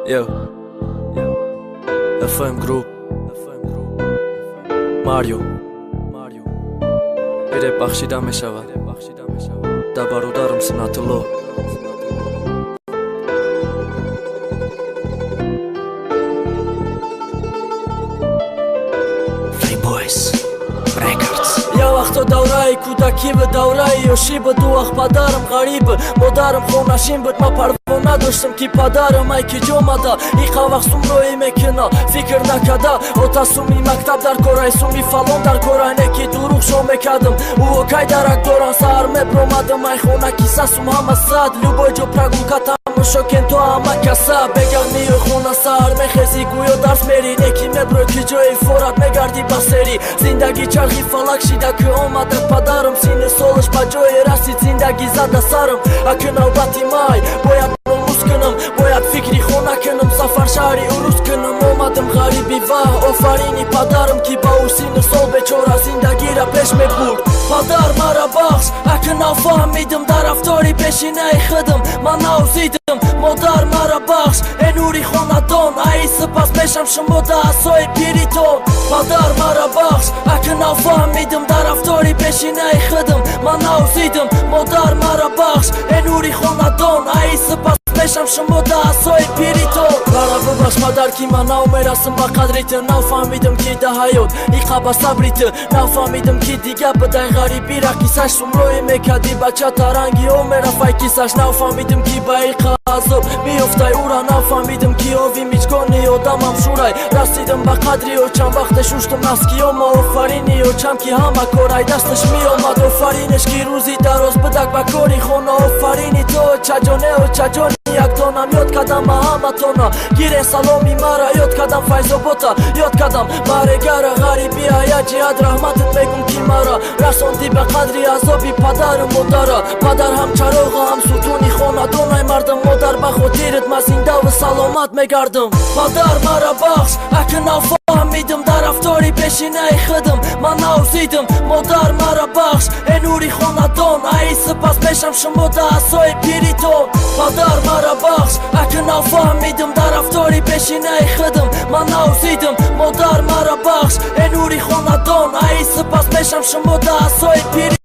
Yo, FM Group, Mario, Ere baxshi dameshava, dabarodarim snatlo. Free Boys Records. Я вахто давраи кудакивы давраи ёшибы дуах падарым ғарибы модарым хонашин быд ма парвона доштам ки падарым ай ки ҷомада иқавақ сумрои мекина фикр накада отасуми мактаб дар корай суми фалон дар корай не ки дуруғ шо мекардым уо кай дарак доран саҳар мебромадым ай хона ки сасум ҳама сад любой ҷо прогулкатам шокен то ҳама каса беган миёй хона саҳар мехези гӯё дарс мери неки мебрӯй ки ҷои форат мегарди ба сери зиндагӣ чархи фалак шида ки омадак падарам синни солаш ба ҷое расид зиндагӣ зада сарам аки навбати май бояд номус кунам бояд фикри хона кунам сафар шаҳри урус кунам омадам ғариби ва офарини падарам ки ба ӯ синни сол бечора зиндагиро пеш мебурд падар мара бахш аки нафаҳмидам дар рафтори пешинаи худам ман навзидам модар мара бахш э нури хонадон ай сипас мешам шумо да асои пиритон падар мара бахш аки нафаҳмидам дар рафтори пешинаи худам ман навзидам модар мара бахш э нури хонадон ай сипас мешам шумо да асои пиритон мара бубахш падар ки ман навмерасам ба қадриту навфаҳмидам ки да ҳаёт иқа ба сабриту навфаҳмидам ки дига бадай ғарибира қиссаш сумрои мекарди бачата ранги омерафай киссаш навфаҳмидам ки ба иқа азоб меёфтай ура навфаҳмидам ки ови мичгони одамам шурай расидам ба қадри очам вақте шуштум наскиёма офарини очам ки ҳама корай дасташ меомад офаринеш ки рӯзи дароз бидак ба кори хона офарини то чаҷоне чаҷони якдонам ёд кардам ба ҳаматона гире саломи мара ёд кардам файзобота ёд кардам барегара ғариби аяҷиат раҳматат мегум ки мара расонди ба қадри азоби падару модара падар ҳам чароға ҳам сутуни хонадонай мардам модар ба хотират ма зиндаву саломат мегардам падар мара бахш аки нафаҳмидам дар рафтори пешинаи худам ман навзидам модар мара бахш э нури хонадон ай сипас мешам шумо да асои пиритон падар мара бахш аки нафаҳмидам дар рафтори пешинаи худам ман навзидам модар мара бахш э нури хонадон ай сипас мешам шумо да асои пиритон